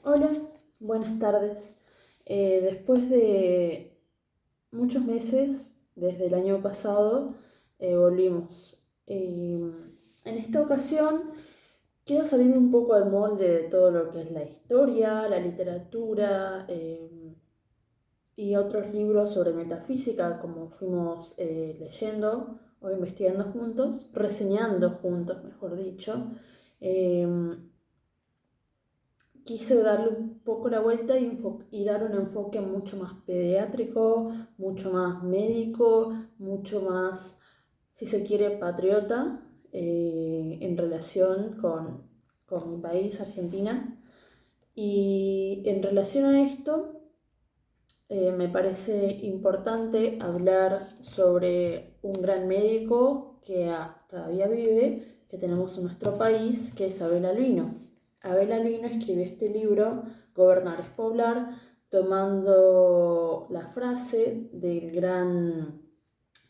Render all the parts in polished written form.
Hola, buenas tardes. Después de muchos meses, desde el año pasado, volvimos. En esta ocasión quiero salir un poco del molde de todo lo que es la historia, la literatura y otros libros sobre metafísica, como fuimos leyendo o investigando juntos, reseñando juntos, mejor dicho. Em, Quise darle un poco la vuelta y dar un enfoque mucho más pediátrico, mucho más médico, mucho más, si se quiere, patriota en relación con mi país, Argentina. Y en relación a esto, me parece importante hablar sobre un gran médico que todavía vive, que tenemos en nuestro país, que es Abel Albino. Abel Albino escribió este libro, Gobernar es Poblar, tomando la frase del gran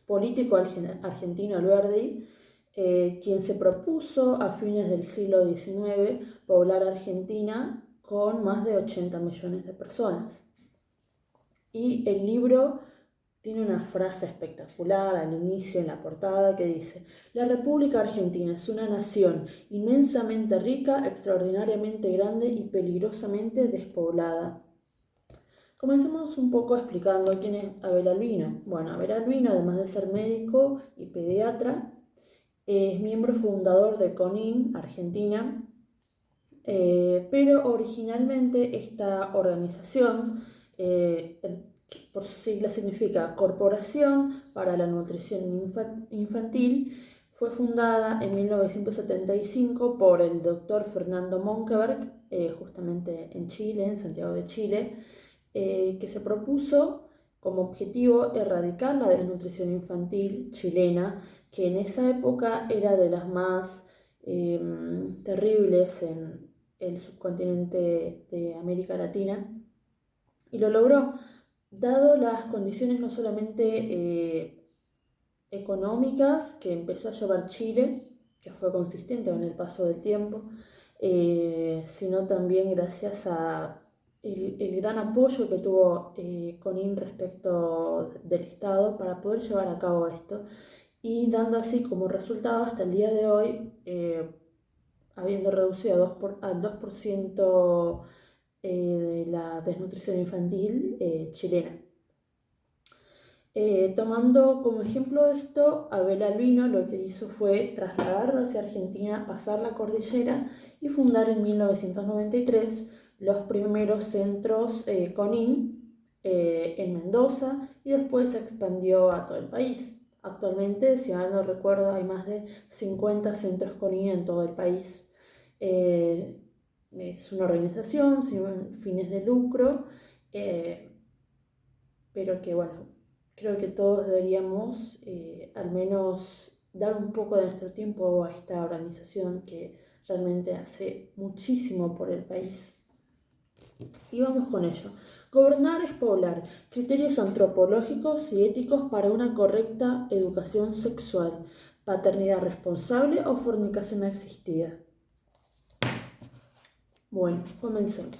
político argentino Alberdi, quien se propuso a fines del siglo XIX poblar Argentina con más de 80 millones de personas. Y el libro tiene una frase espectacular al inicio en la portada que dice: La República Argentina es una nación inmensamente rica, extraordinariamente grande y peligrosamente despoblada. Comencemos un poco explicando quién es Abel Albino. Bueno, Abel Albino, además de ser médico y pediatra, es miembro fundador de CONIN, Argentina, pero originalmente esta organización, por sus siglas significa Corporación para la Nutrición Infantil, fue fundada en 1975 por el doctor Fernando Monkeberg, justamente en Chile, en Santiago de Chile, que se propuso como objetivo erradicar la desnutrición infantil chilena, que en esa época era de las más terribles en el subcontinente de América Latina, y lo logró, dado las condiciones no solamente económicas que empezó a llevar Chile, que fue consistente con el paso del tiempo, sino también gracias a el gran apoyo que tuvo CONIN respecto del Estado para poder llevar a cabo esto, y dando así como resultado hasta el día de hoy, habiendo reducido al 2% de la desnutrición infantil chilena. Tomando como ejemplo esto, Abel Albino lo que hizo fue trasladarlo hacia Argentina, pasar la cordillera y fundar en 1993 los primeros centros CONIN en Mendoza, y después se expandió a todo el país. Actualmente, si mal no recuerdo, hay más de 50 centros CONIN en todo el país. Eh, es una organización sin fines de lucro, pero que bueno, creo que todos deberíamos al menos dar un poco de nuestro tiempo a esta organización que realmente hace muchísimo por el país. Y vamos con ello. Gobernar es poblar. Criterios antropológicos y éticos para una correcta educación sexual. Paternidad responsable o fornicación asistida. Bueno, comencemos.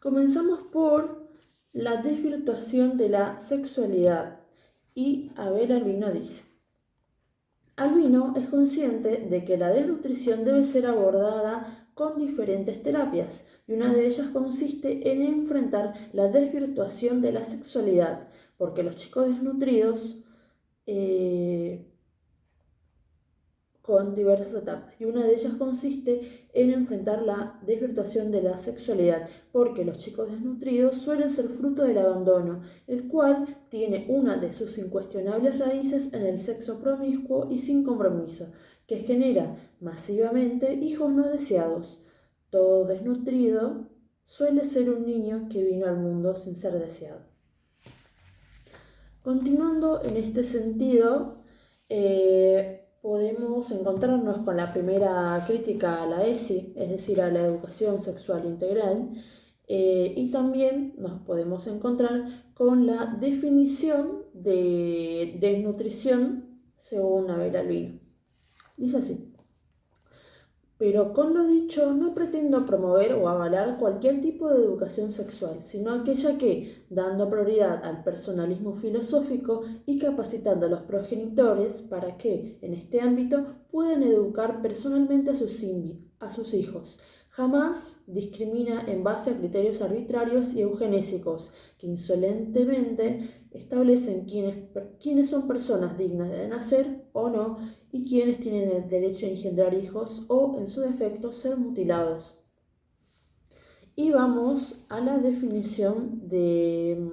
Comenzamos por la desvirtuación de la sexualidad. Y Abel Albino dice: Albino es consciente de que la desnutrición debe ser abordada con diferentes terapias, y una de ellas consiste en enfrentar la desvirtuación de la sexualidad, porque los chicos desnutridos con diversas etapas, y una de ellas consiste en enfrentar la desvirtuación de la sexualidad, porque los chicos desnutridos suelen ser fruto del abandono, el cual tiene una de sus incuestionables raíces en el sexo promiscuo y sin compromiso, que genera masivamente hijos no deseados. Todo desnutrido suele ser un niño que vino al mundo sin ser deseado. Continuando en este sentido, podemos encontrarnos con la primera crítica a la ESI, es decir, a la educación sexual integral, y también nos podemos encontrar con la definición de desnutrición según Abel Albino. Dice así: Pero con lo dicho, no pretendo promover o avalar cualquier tipo de educación sexual, sino aquella que, dando prioridad al personalismo filosófico y capacitando a los progenitores para que, en este ámbito, puedan educar personalmente a sus hijos. Jamás discrimina en base a criterios arbitrarios y eugenésicos que insolentemente establecen quiénes son personas dignas de nacer o no y quienes tienen el derecho a engendrar hijos o, en su defecto, ser mutilados. Y vamos a la definición de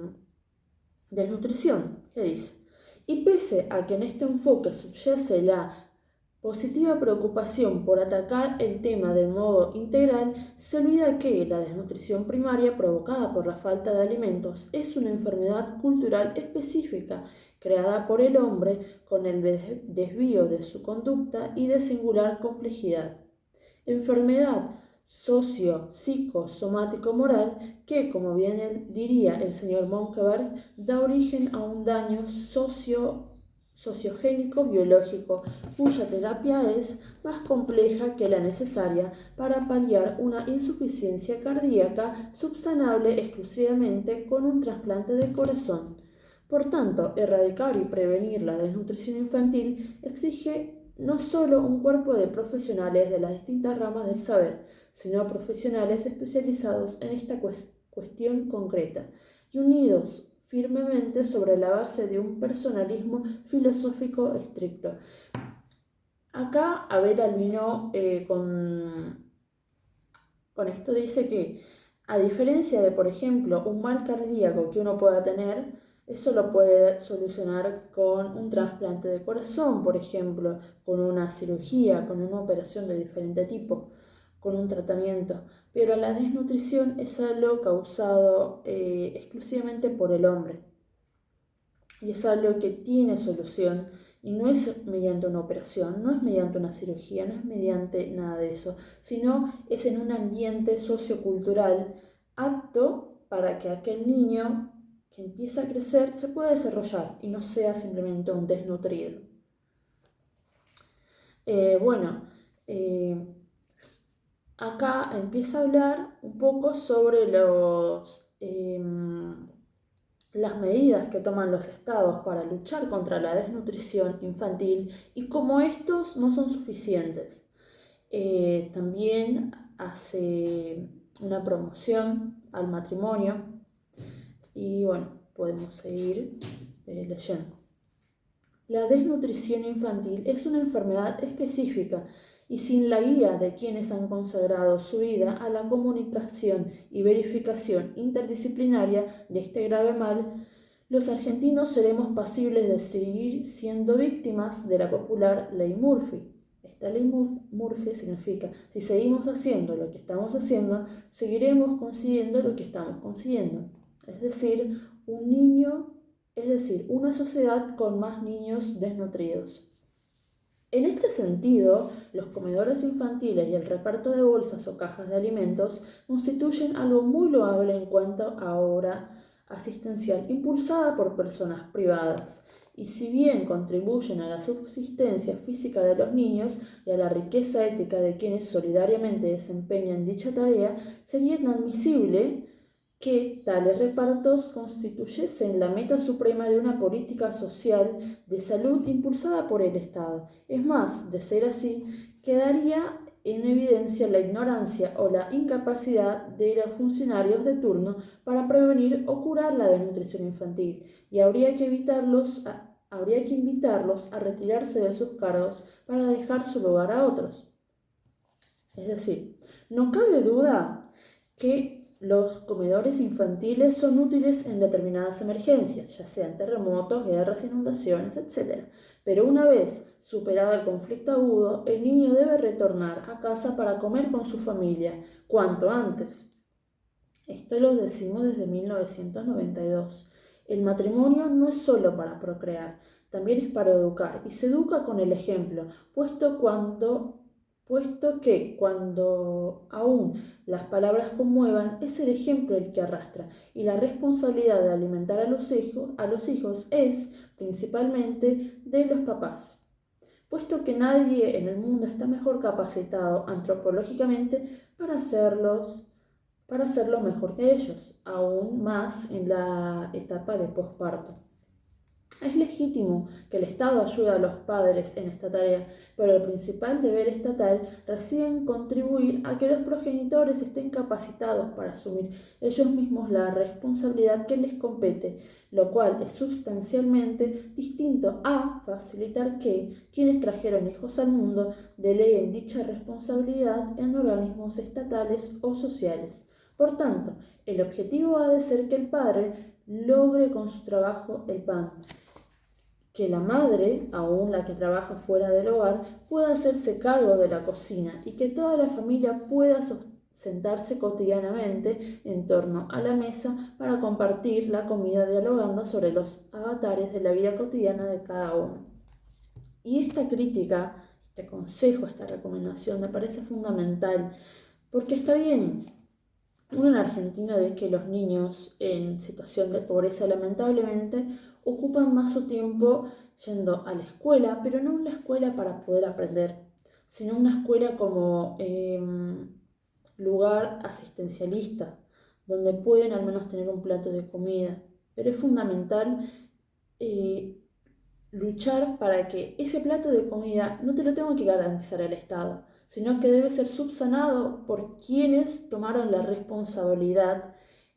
desnutrición, que dice: y pese a que en este enfoque subyace la positiva preocupación por atacar el tema de modo integral, se olvida que la desnutrición primaria provocada por la falta de alimentos es una enfermedad cultural específica creada por el hombre con el desvío de su conducta y de singular complejidad. Enfermedad socio-psicosomático-moral que, como bien diría el señor Monkeberg, da origen a un daño sociogénico biológico, cuya terapia es más compleja que la necesaria para paliar una insuficiencia cardíaca subsanable exclusivamente con un trasplante de corazón. Por tanto, erradicar y prevenir la desnutrición infantil exige no solo un cuerpo de profesionales de las distintas ramas del saber, sino profesionales especializados en esta cuestión concreta y unidos firmemente sobre la base de un personalismo filosófico estricto. Acá Abel Albino con esto dice que, a diferencia de, por ejemplo, un mal cardíaco que uno pueda tener, eso lo puede solucionar con un trasplante de corazón, por ejemplo, con una cirugía, con una operación de diferente tipo, con un tratamiento. Pero la desnutrición es algo causado exclusivamente por el hombre. Y es algo que tiene solución y no es mediante una operación, no es mediante una cirugía, no es mediante nada de eso, sino es en un ambiente sociocultural apto para que aquel niño que empieza a crecer se pueda desarrollar y no sea simplemente un desnutrido. Bueno, acá empieza a hablar un poco sobre las medidas que toman los estados para luchar contra la desnutrición infantil y cómo estos no son suficientes. También hace una promoción al matrimonio y bueno, podemos seguir leyendo. La desnutrición infantil es una enfermedad específica y sin la guía de quienes han consagrado su vida a la comunicación y verificación interdisciplinaria de este grave mal, los argentinos seremos pasibles de seguir siendo víctimas de la popular ley Murphy. Esta ley Murphy significa: si seguimos haciendo lo que estamos haciendo, seguiremos consiguiendo lo que estamos consiguiendo. Es decir, una sociedad con más niños desnutridos. En este sentido, los comedores infantiles y el reparto de bolsas o cajas de alimentos constituyen algo muy loable en cuanto a obra asistencial impulsada por personas privadas, y si bien contribuyen a la subsistencia física de los niños y a la riqueza ética de quienes solidariamente desempeñan dicha tarea, sería inadmisible que tales repartos constituyesen la meta suprema de una política social de salud impulsada por el Estado. Es más, de ser así, quedaría en evidencia la ignorancia o la incapacidad de los funcionarios de turno para prevenir o curar la desnutrición infantil, y habría que invitarlos a retirarse de sus cargos para dejar su lugar a otros. Es decir, no cabe duda que los comedores infantiles son útiles en determinadas emergencias, ya sean terremotos, guerras, inundaciones, etc. Pero una vez superado el conflicto agudo, el niño debe retornar a casa para comer con su familia, cuanto antes. Esto lo decimos desde 1992. El matrimonio no es solo para procrear, también es para educar, y se educa con el ejemplo, puesto que cuando aún las palabras conmuevan, es el ejemplo el que arrastra, y la responsabilidad de alimentar a los hijos es principalmente de los papás. puesto que nadie en el mundo está mejor capacitado antropológicamente para hacerlo mejor que ellos, aún más en la etapa de posparto. Es legítimo que el Estado ayude a los padres en esta tarea, pero el principal deber estatal reside en contribuir a que los progenitores estén capacitados para asumir ellos mismos la responsabilidad que les compete, lo cual es sustancialmente distinto a facilitar que quienes trajeron hijos al mundo deleguen dicha responsabilidad en organismos estatales o sociales. Por tanto, el objetivo ha de ser que el padre logre con su trabajo el pan, que la madre, aún la que trabaja fuera del hogar, pueda hacerse cargo de la cocina y que toda la familia pueda sentarse cotidianamente en torno a la mesa para compartir la comida dialogando sobre los avatares de la vida cotidiana de cada uno. Y esta crítica, este consejo, esta recomendación me parece fundamental porque está bien. Uno en Argentina ve que los niños en situación de pobreza lamentablemente ocupan más su tiempo yendo a la escuela, pero no una escuela para poder aprender, sino una escuela como lugar asistencialista, donde pueden al menos tener un plato de comida. Pero es fundamental luchar para que ese plato de comida no te lo tenga que garantizar el Estado, sino que debe ser subsanado por quienes tomaron la responsabilidad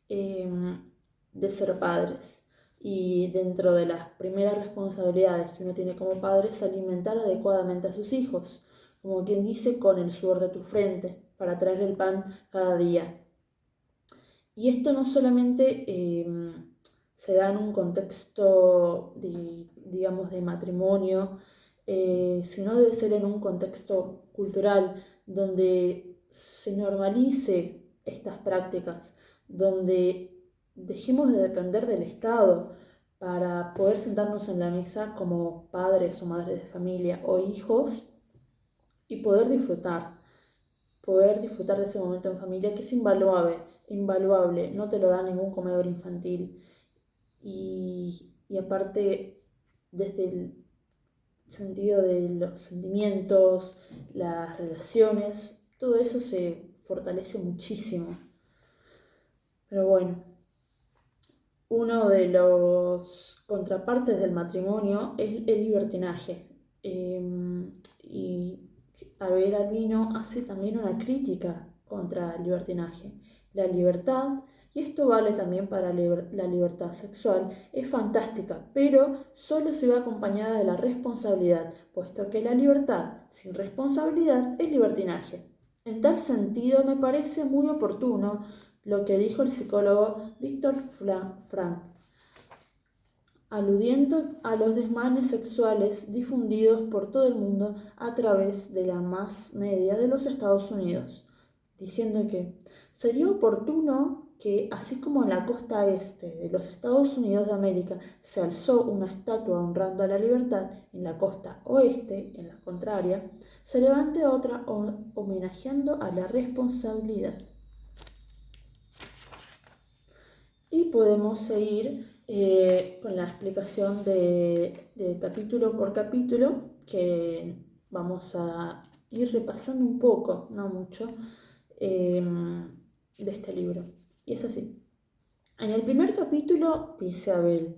de ser padres. Y dentro de las primeras responsabilidades que uno tiene como padre es alimentar adecuadamente a sus hijos, como quien dice, con el sudor de tu frente, para traer el pan cada día. Y esto no solamente se da en un contexto de matrimonio, sino debe ser en un contexto cultural donde se normalice estas prácticas, donde dejemos de depender del Estado para poder sentarnos en la mesa como padres o madres de familia o hijos y poder disfrutar de ese momento en familia que es invaluable, no te lo da ningún comedor infantil. Y aparte, desde el sentido de los sentimientos, las relaciones, todo eso se fortalece muchísimo. Pero bueno, uno de los contrapartes del matrimonio es el libertinaje. Y Abel Albino hace también una crítica contra el libertinaje. La libertad, y esto vale también para la libertad sexual, es fantástica, pero solo se ve acompañada de la responsabilidad, puesto que la libertad sin responsabilidad es libertinaje. En tal sentido, me parece muy oportuno lo que dijo el psicólogo Viktor Frankl, aludiendo a los desmanes sexuales difundidos por todo el mundo a través de la más media de los Estados Unidos, diciendo que sería oportuno que, así como en la costa este de los Estados Unidos de América se alzó una estatua honrando a la libertad, en la costa oeste, en la contraria, se levante otra homenajeando a la responsabilidad. Y podemos seguir con la explicación de capítulo por capítulo, que vamos a ir repasando un poco, no mucho, de este libro. Y es así. En el primer capítulo, dice Abel,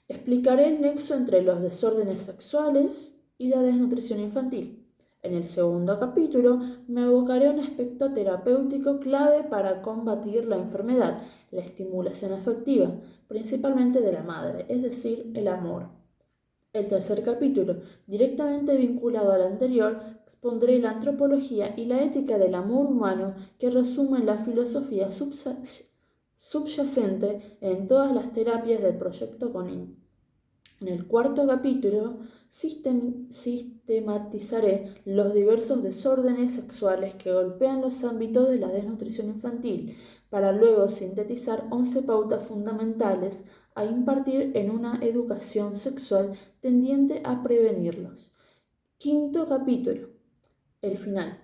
explicaré el nexo entre los desórdenes sexuales y la desnutrición infantil. En el segundo capítulo me abocaré a un aspecto terapéutico clave para combatir la enfermedad, la estimulación afectiva, principalmente de la madre, es decir, el amor. El tercer capítulo, directamente vinculado al anterior, expondré la antropología y la ética del amor humano que resumen la filosofía subyacente en todas las terapias del proyecto Conin. En el cuarto capítulo sistematizaré los diversos desórdenes sexuales que golpean los ámbitos de la desnutrición infantil, para luego sintetizar 11 pautas fundamentales a impartir en una educación sexual tendiente a prevenirlos. Quinto capítulo, el final.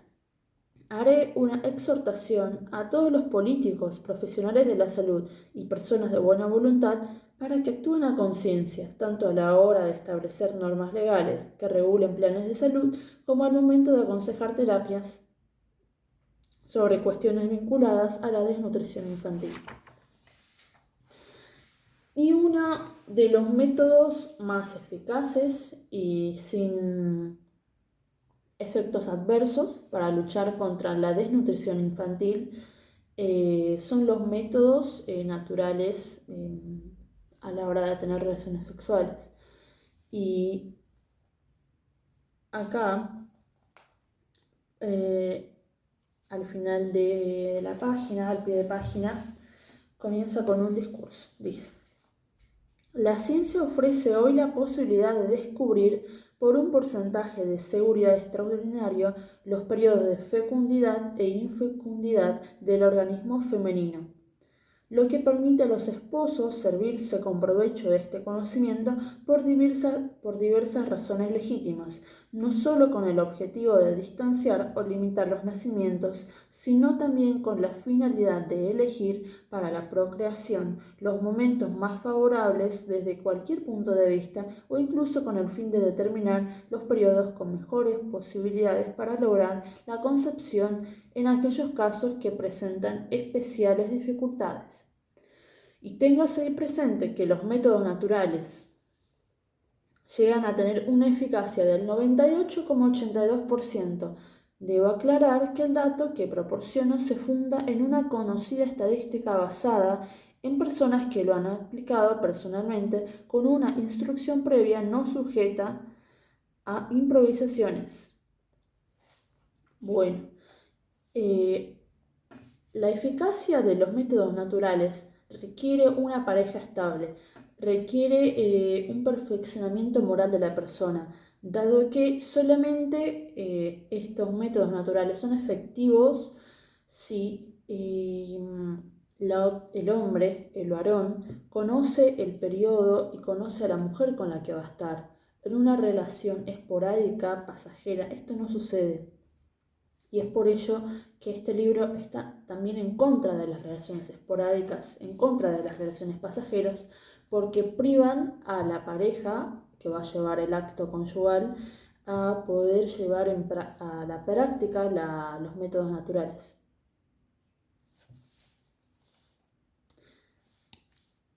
haré una exhortación a todos los políticos, profesionales de la salud y personas de buena voluntad para que actúen a conciencia, tanto a la hora de establecer normas legales que regulen planes de salud, como al momento de aconsejar terapias sobre cuestiones vinculadas a la desnutrición infantil. Y uno de los métodos más eficaces y sin efectos adversos para luchar contra la desnutrición infantil son los métodos naturales a la hora de tener relaciones sexuales. Y acá, al final de la página, al pie de página, comienza con un discurso. Dice: la ciencia ofrece hoy la posibilidad de descubrir por un porcentaje de seguridad extraordinario los periodos de fecundidad e infecundidad del organismo femenino, lo que permite a los esposos servirse con provecho de este conocimiento por diversas razones legítimas, no solo con el objetivo de distanciar o limitar los nacimientos, sino también con la finalidad de elegir para la procreación los momentos más favorables desde cualquier punto de vista, o incluso con el fin de determinar los periodos con mejores posibilidades para lograr la concepción en aquellos casos que presentan especiales dificultades. Y téngase presente que los métodos naturales llegan a tener una eficacia del 98,82%. Debo aclarar que el dato que proporciono se funda en una conocida estadística basada en personas que lo han aplicado personalmente con una instrucción previa no sujeta a improvisaciones. Bueno, la eficacia de los métodos naturales requiere una pareja estable, requiere un perfeccionamiento moral de la persona, dado que solamente estos métodos naturales son efectivos si el hombre, el varón, conoce el periodo y conoce a la mujer con la que va a estar. En una relación esporádica, pasajera, esto no sucede. Y es por ello que este libro está también en contra de las relaciones esporádicas, en contra de las relaciones pasajeras, porque privan a la pareja que va a llevar el acto conyugal a poder llevar a la práctica los métodos naturales.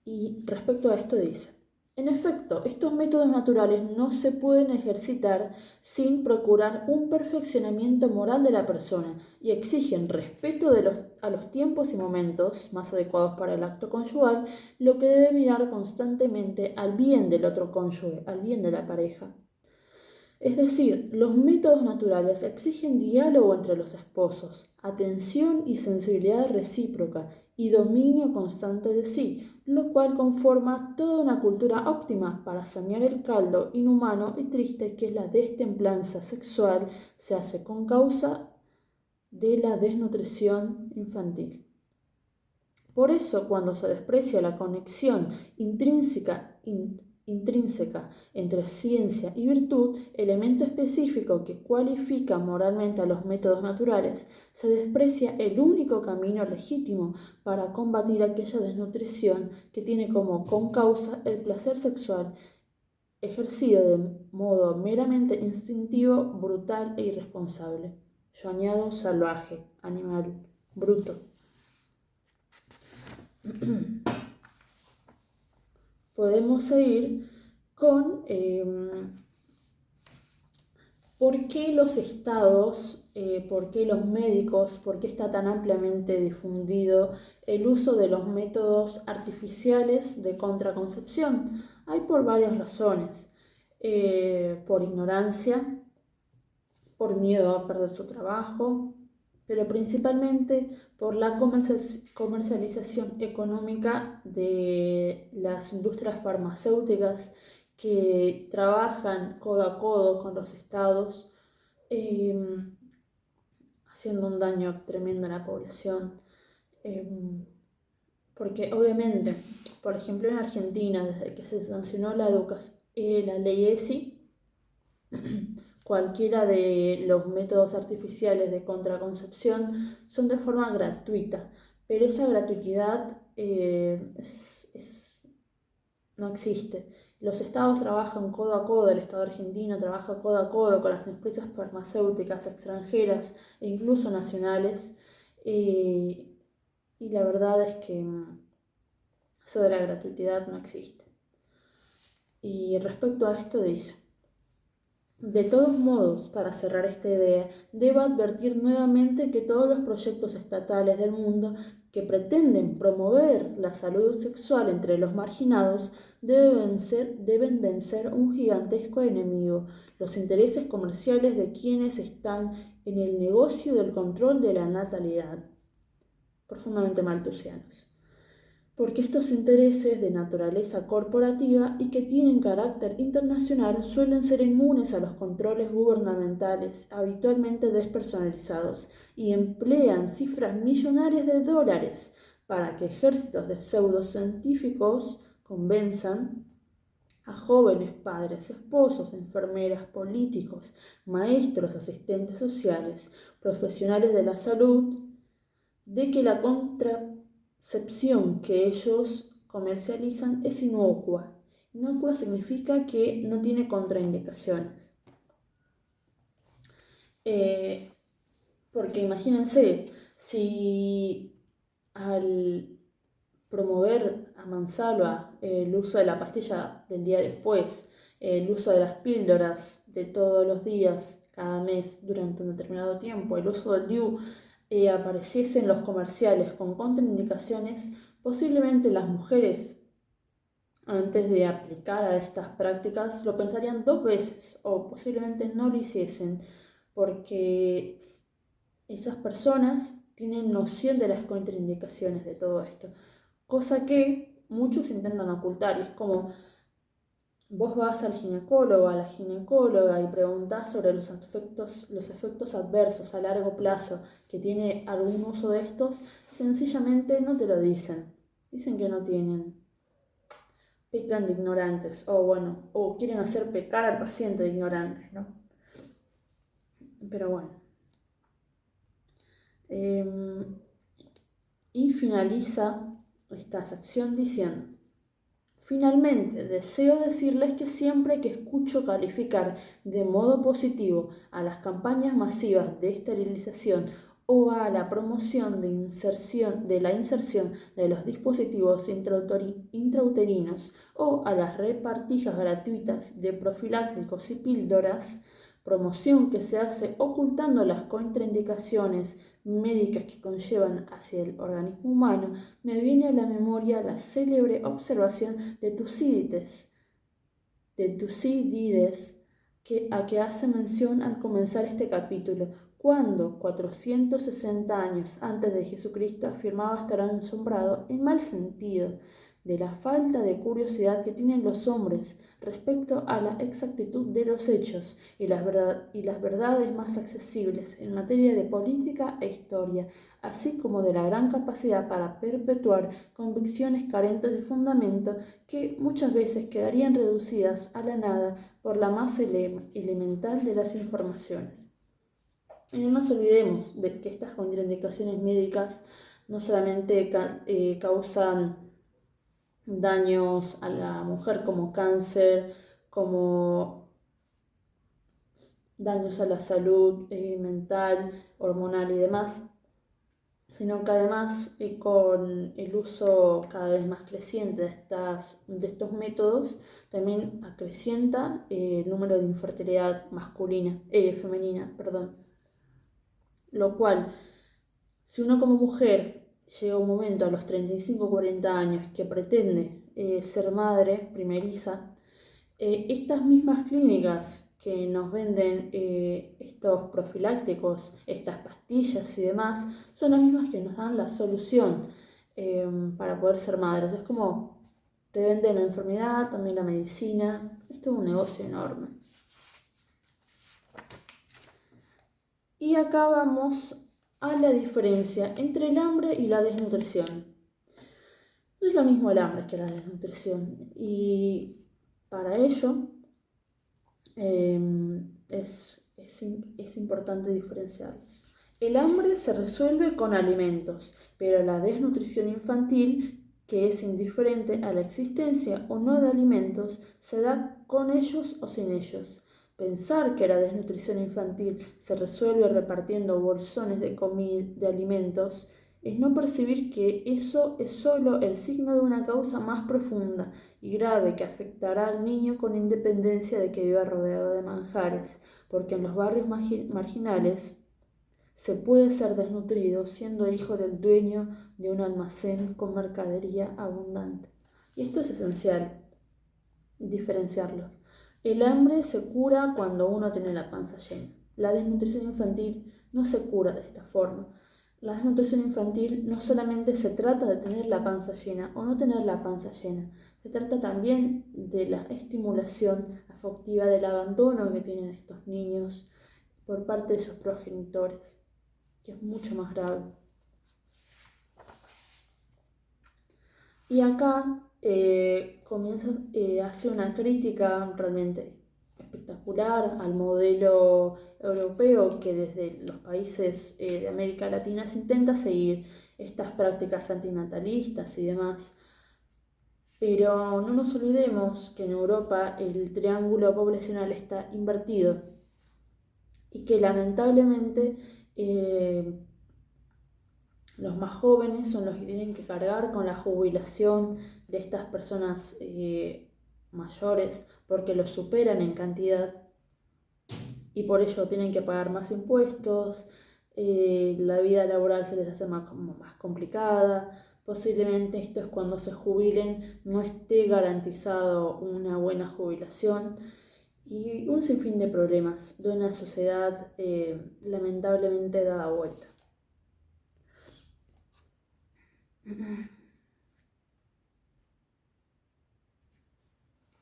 Y respecto a esto dice: en efecto, estos métodos naturales no se pueden ejercitar sin procurar un perfeccionamiento moral de la persona y exigen respeto a los tiempos y momentos más adecuados para el acto conyugal, lo que debe mirar constantemente al bien del otro cónyuge, al bien de la pareja. Es decir, los métodos naturales exigen diálogo entre los esposos, atención y sensibilidad recíproca y dominio constante de sí, lo cual conforma toda una cultura óptima para sanear el caldo inhumano y triste que es la destemplanza sexual, se hace con causa de la desnutrición infantil. Por eso, cuando se desprecia la conexión intrínseca entre ciencia y virtud, elemento específico que cualifica moralmente a los métodos naturales, se desprecia el único camino legítimo para combatir aquella desnutrición que tiene como concausa el placer sexual ejercido de modo meramente instintivo, brutal e irresponsable. Yo añado salvaje, animal, bruto. Podemos seguir con por qué los estados, por qué los médicos, por qué está tan ampliamente difundido el uso de los métodos artificiales de contraconcepción. Hay por varias razones: por ignorancia, por miedo a perder su trabajo, pero principalmente por la comercialización económica de las industrias farmacéuticas que trabajan codo a codo con los estados, haciendo un daño tremendo a la población. Porque obviamente, por ejemplo en Argentina, desde que se sancionó la ley ESI, cualquiera de los métodos artificiales de contraconcepción son de forma gratuita, pero esa gratuidad no existe. Los estados trabajan codo a codo, el Estado argentino trabaja codo a codo con las empresas farmacéuticas extranjeras e incluso nacionales, y la verdad es que eso de la gratuidad no existe. Y respecto a esto dice: de todos modos, para cerrar esta idea, debo advertir nuevamente que todos los proyectos estatales del mundo que pretenden promover la salud sexual entre los marginados deben vencer un gigantesco enemigo: los intereses comerciales de quienes están en el negocio del control de la natalidad. Profundamente malthusianos. Porque estos intereses de naturaleza corporativa y que tienen carácter internacional suelen ser inmunes a los controles gubernamentales habitualmente despersonalizados y emplean cifras millonarias de dólares para que ejércitos de pseudocientíficos convenzan a jóvenes padres, esposos, enfermeras, políticos, maestros, asistentes sociales, profesionales de la salud, de que la contracepción que ellos comercializan es inocua. Inocua significa que no tiene contraindicaciones. Porque imagínense, si al promover a mansalva el uso de la pastilla del día después, el uso de las píldoras de todos los días, cada mes durante un determinado tiempo, el uso del DIU, apareciesen los comerciales con contraindicaciones, posiblemente las mujeres, antes de aplicar a estas prácticas, lo pensarían 2 veces o posiblemente no lo hiciesen, porque esas personas tienen noción de las contraindicaciones de todo esto, cosa que muchos intentan ocultar. Y es como: vos vas al ginecólogo, a la ginecóloga, y preguntás sobre los efectos adversos a largo plazo que tiene algún uso de estos, y sencillamente no te lo dicen. Dicen que no tienen. Pecan de ignorantes, o quieren hacer pecar al paciente de ignorantes, ¿no? Pero bueno. Y finaliza esta sección diciendo: finalmente, deseo decirles que siempre que escucho calificar de modo positivo a las campañas masivas de esterilización o a la promoción de la inserción de los dispositivos intrauterinos o a las repartijas gratuitas de profilácticos y píldoras, promoción que se hace ocultando las contraindicaciones médicas que conllevan hacia el organismo humano, me viene a la memoria la célebre observación de Tucídides, a que hace mención al comenzar este capítulo, cuando 460 años antes de Jesucristo afirmaba estar asombrado, en mal sentido, de la falta de curiosidad que tienen los hombres respecto a la exactitud de los hechos y las verdades más accesibles en materia de política e historia, así como de la gran capacidad para perpetuar convicciones carentes de fundamento que muchas veces quedarían reducidas a la nada por la más elemental de las informaciones. Y no nos olvidemos de que estas contraindicaciones médicas no solamente causan daños a la mujer como cáncer, como daños a la salud mental, hormonal y demás, sino que además con el uso cada vez más creciente de estos métodos también acrecienta el número de infertilidad femenina, lo cual, si uno como mujer llega un momento a los 35 o 40 años que pretende ser madre primeriza, estas mismas clínicas que nos venden estos profilácticos, estas pastillas y demás, son las mismas que nos dan la solución para poder ser madres. Es como te venden la enfermedad, también la medicina. Esto es un negocio enorme. Y acá vamos a la diferencia entre el hambre y la desnutrición. No es lo mismo el hambre que la desnutrición, y para ello el es importante diferenciarlos. El hambre se resuelve con alimentos, pero la desnutrición infantil, que es indiferente a la existencia o no de alimentos, se da con ellos o sin ellos. Pensar que la desnutrición infantil se resuelve repartiendo bolsones de alimentos es no percibir que eso es solo el signo de una causa más profunda y grave que afectará al niño con independencia de que viva rodeado de manjares, porque en los barrios marginales se puede ser desnutrido siendo hijo del dueño de un almacén con mercadería abundante. Y esto es esencial, diferenciarlos. El hambre se cura cuando uno tiene la panza llena. La desnutrición infantil no se cura de esta forma. La desnutrición infantil no solamente se trata de tener la panza llena o no tener la panza llena, se trata también de la estimulación afectiva del abandono que tienen estos niños por parte de sus progenitores, que es mucho más grave. Y acá hace una crítica realmente espectacular al modelo europeo que desde los países de América Latina se intenta seguir estas prácticas antinatalistas y demás. Pero no nos olvidemos que en Europa el triángulo poblacional está invertido y que lamentablemente los más jóvenes son los que tienen que cargar con la jubilación de estas personas mayores porque los superan en cantidad y por ello tienen que pagar más impuestos, la vida laboral se les hace más complicada, posiblemente esto es cuando se jubilen no esté garantizado una buena jubilación y un sinfín de problemas de una sociedad lamentablemente dada vuelta.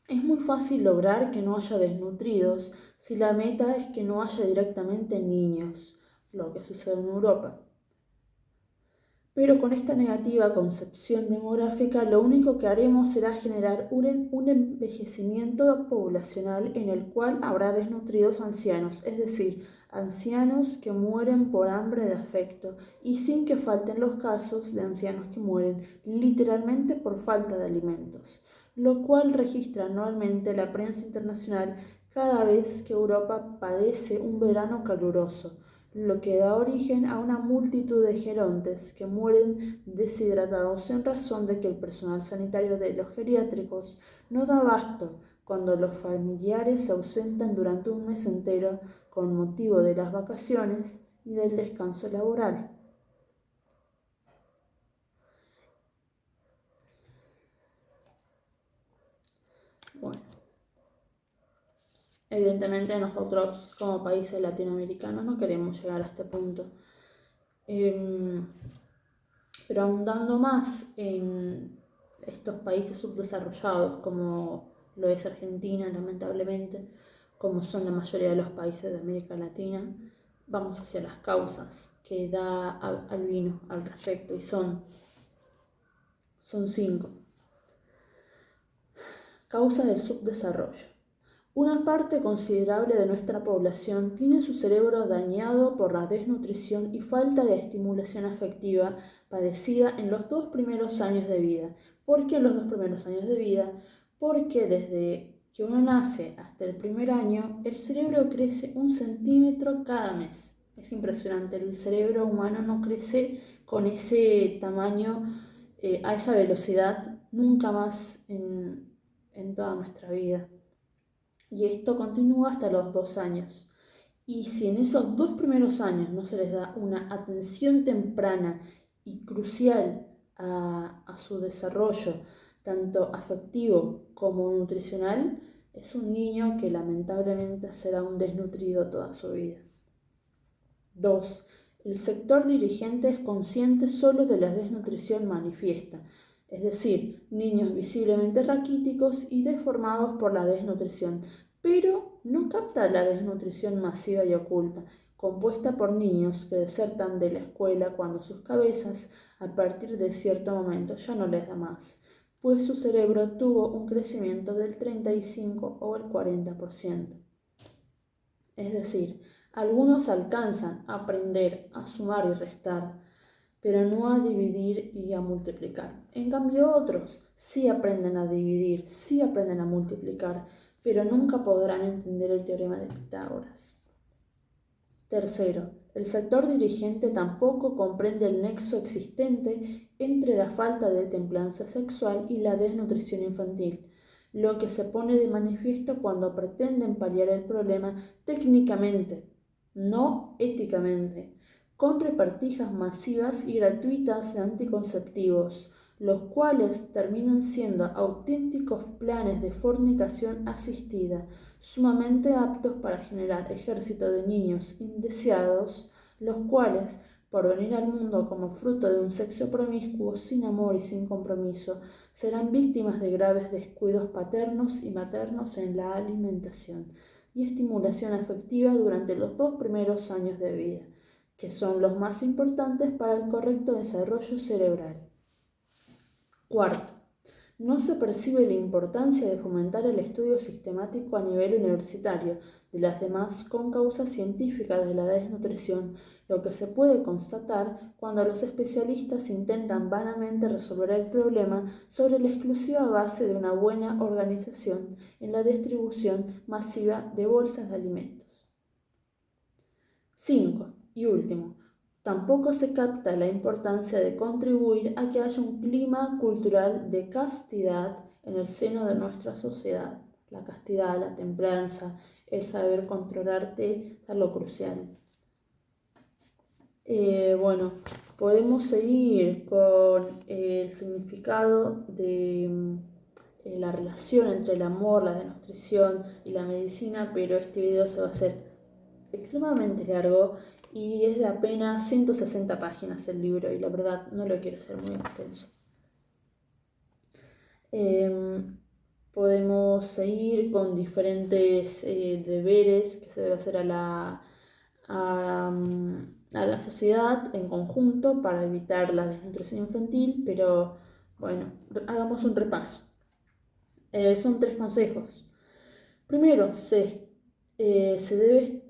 Es muy fácil lograr que no haya desnutridos si la meta es que no haya directamente niños, lo que sucede en Europa. Pero con esta negativa concepción demográfica, lo único que haremos será generar un envejecimiento poblacional en el cual habrá desnutridos ancianos, es decir, ancianos que mueren por hambre de afecto, y sin que falten los casos de ancianos que mueren literalmente por falta de alimentos, lo cual registra anualmente la prensa internacional cada vez que Europa padece un verano caluroso, lo que da origen a una multitud de gerontes que mueren deshidratados en razón de que el personal sanitario de los geriátricos no da abasto cuando los familiares se ausentan durante un mes entero con motivo de las vacaciones y del descanso laboral. Bueno, evidentemente nosotros como países latinoamericanos no queremos llegar a este punto. Pero ahondando más en estos países subdesarrollados, como lo es Argentina, lamentablemente, como son la mayoría de los países de América Latina, vamos hacia las causas que da Albino al respecto, y son 5. Causas del subdesarrollo. Una parte considerable de nuestra población tiene su cerebro dañado por la desnutrición y falta de estimulación afectiva padecida en los 2 primeros años de vida. ¿Por qué los 2 primeros años de vida? Porque desde que uno nace hasta el primer año, el cerebro crece 1 centímetro cada mes. Es impresionante, el cerebro humano no crece con ese tamaño, a esa velocidad, nunca más en toda nuestra vida. Y esto continúa hasta los 2 años. Y si en esos 2 primeros años no se les da una atención temprana y crucial a su desarrollo, tanto afectivo como nutricional, es un niño que lamentablemente será un desnutrido toda su vida. 2. El sector dirigente es consciente solo de la desnutrición manifiesta, es decir, niños visiblemente raquíticos y deformados por la desnutrición, pero no capta la desnutrición masiva y oculta, compuesta por niños que desertan de la escuela cuando sus cabezas, a partir de cierto momento, ya no les da más, pues su cerebro tuvo un crecimiento del 35 o el 40%. Es decir, algunos alcanzan a aprender a sumar y restar, pero no a dividir y a multiplicar. En cambio, otros sí aprenden a dividir, sí aprenden a multiplicar, pero nunca podrán entender el teorema de Pitágoras. Tercero, el sector dirigente tampoco comprende el nexo existente entre la falta de templanza sexual y la desnutrición infantil, lo que se pone de manifiesto cuando pretenden paliar el problema técnicamente, no éticamente, con repartijas masivas y gratuitas de anticonceptivos, los cuales terminan siendo auténticos planes de fornicación asistida, sumamente aptos para generar ejército de niños indeseados, los cuales, por venir al mundo como fruto de un sexo promiscuo, sin amor y sin compromiso, serán víctimas de graves descuidos paternos y maternos en la alimentación y estimulación afectiva durante los 2 primeros años de vida, que son los más importantes para el correcto desarrollo cerebral. Cuarto, no se percibe la importancia de fomentar el estudio sistemático a nivel universitario de las demás concausas científicas de la desnutrición, lo que se puede constatar cuando los especialistas intentan vanamente resolver el problema sobre la exclusiva base de una buena organización en la distribución masiva de bolsas de alimentos. 5. Y último, tampoco se capta la importancia de contribuir a que haya un clima cultural de castidad en el seno de nuestra sociedad. La castidad, la templanza, el saber controlarte es lo crucial. Bueno, podemos seguir con el significado de la relación entre el amor, la desnutrición y la medicina, pero este video se va a hacer extremadamente largo y es de apenas 160 páginas el libro y la verdad no lo quiero hacer muy extenso. Podemos seguir con diferentes deberes que se debe hacer a la sociedad en conjunto para evitar la desnutrición infantil, pero bueno, hagamos un repaso. Son 3 consejos. Primero, se debe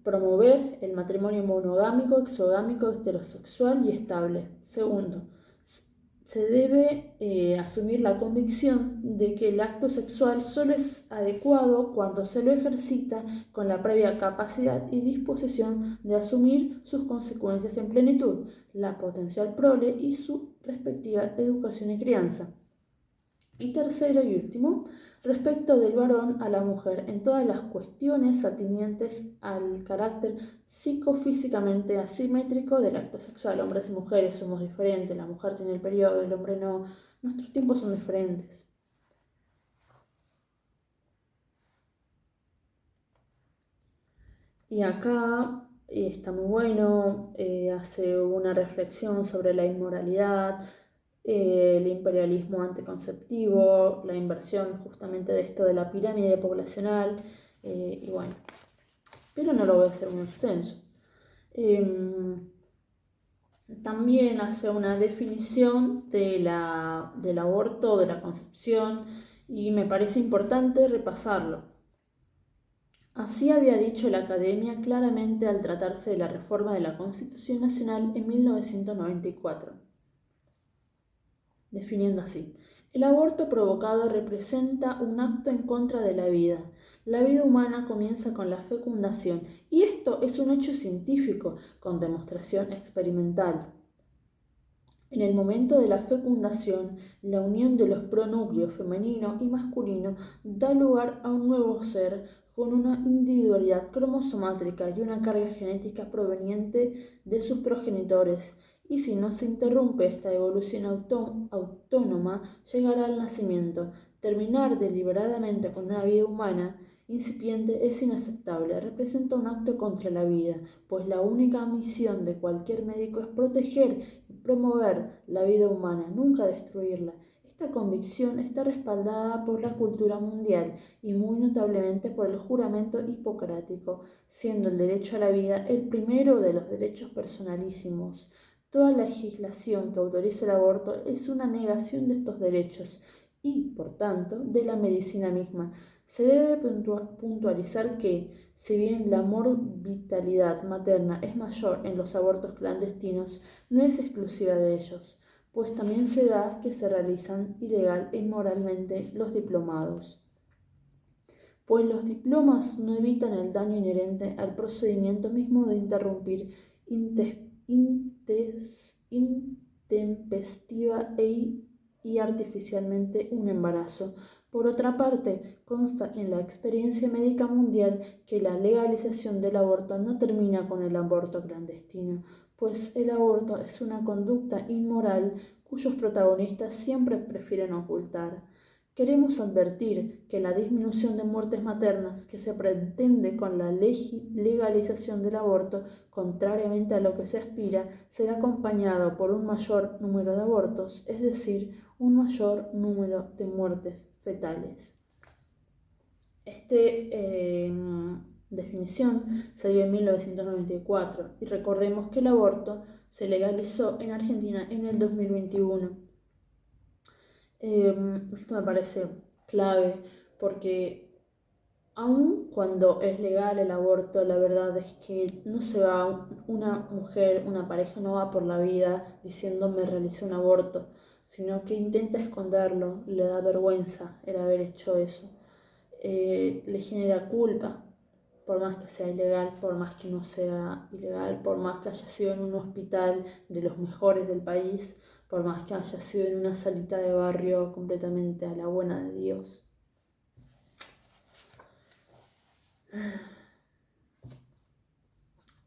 promover el matrimonio monogámico, exogámico, heterosexual y estable. Segundo, se debe asumir la convicción de que el acto sexual solo es adecuado cuando se lo ejercita con la previa capacidad y disposición de asumir sus consecuencias en plenitud, la potencial prole y su respectiva educación y crianza. Y tercero y último, respecto del varón a la mujer en todas las cuestiones atenientes al carácter psicofísicamente asimétrico del acto sexual. Hombres y mujeres somos diferentes, la mujer tiene el periodo, el hombre no, nuestros tiempos son diferentes. Y acá está muy bueno, hace una reflexión sobre la inmoralidad, el imperialismo anticonceptivo, la inversión justamente de esto de la pirámide poblacional, y bueno, pero no lo voy a hacer muy extenso. También hace una definición del aborto, de la concepción, y me parece importante repasarlo. Así había dicho la Academia claramente al tratarse de la reforma de la Constitución Nacional en 1994. Definiendo así: el aborto provocado representa un acto en contra de la vida. La vida humana comienza con la fecundación y esto es un hecho científico con demostración experimental. En el momento de la fecundación, la unión de los pronúcleos femenino y masculino da lugar a un nuevo ser con una individualidad cromosomátrica y una carga genética proveniente de sus progenitores. Y si no se interrumpe esta evolución autónoma, llegará al nacimiento. Terminar deliberadamente con una vida humana incipiente es inaceptable, representa un acto contra la vida, pues la única misión de cualquier médico es proteger y promover la vida humana, nunca destruirla. Esta convicción está respaldada por la cultura mundial y muy notablemente por el juramento hipocrático, siendo el derecho a la vida el primero de los derechos personalísimos. Toda legislación que autorice el aborto es una negación de estos derechos y, por tanto, de la medicina misma. Se debe puntualizar que, si bien la mortalidad materna es mayor en los abortos clandestinos, no es exclusiva de ellos, pues también se da que se realizan ilegal e inmoralmente los diplomados, pues los diplomas no evitan el daño inherente al procedimiento mismo de interrumpir intempestiva y artificialmente un embarazo. Por otra parte, consta en la experiencia médica mundial que la legalización del aborto no termina con el aborto clandestino, pues el aborto es una conducta inmoral cuyos protagonistas siempre prefieren ocultar. Queremos advertir que la disminución de muertes maternas que se pretende con la legalización del aborto, contrariamente a lo que se aspira, será acompañado por un mayor número de abortos, es decir, un mayor número de muertes fetales. Esta definición se dio en 1994 y recordemos que el aborto se legalizó en Argentina en el 2021. Esto me parece clave porque aun cuando es legal el aborto, la verdad es que no se va, una mujer, una pareja no va por la vida diciendo me realicé un aborto, sino que intenta esconderlo, le da vergüenza el haber hecho eso, le genera culpa, por más que sea ilegal, por más que no sea ilegal, por más que haya sido en un hospital de los mejores del país, por más que haya sido en una salita de barrio completamente a la buena de Dios.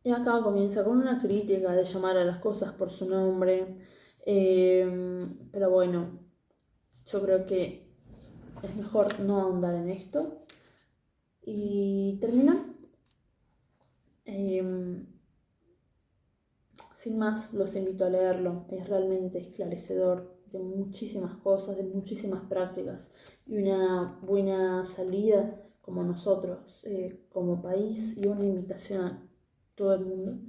Y acá comienza con una crítica de llamar a las cosas por su nombre, pero bueno, yo creo que es mejor no ahondar en esto. Y terminar. Sin más, los invito a leerlo, es realmente esclarecedor de muchísimas cosas, de muchísimas prácticas y una buena salida como nosotros, como país, y una invitación a todo el mundo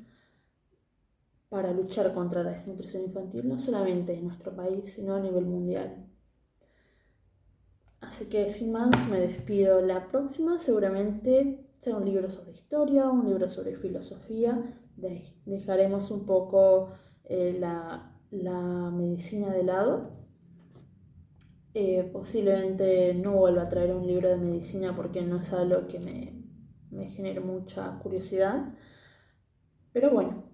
para luchar contra la desnutrición infantil, no solamente en nuestro país, sino a nivel mundial. Así que sin más, me despido. La próxima seguramente será un libro sobre historia, un libro sobre filosofía. Dejaremos un poco la medicina de lado. Posiblemente no vuelva a traer un libro de medicina porque no es algo que me genere mucha curiosidad. Pero bueno,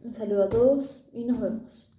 un saludo a todos y nos vemos.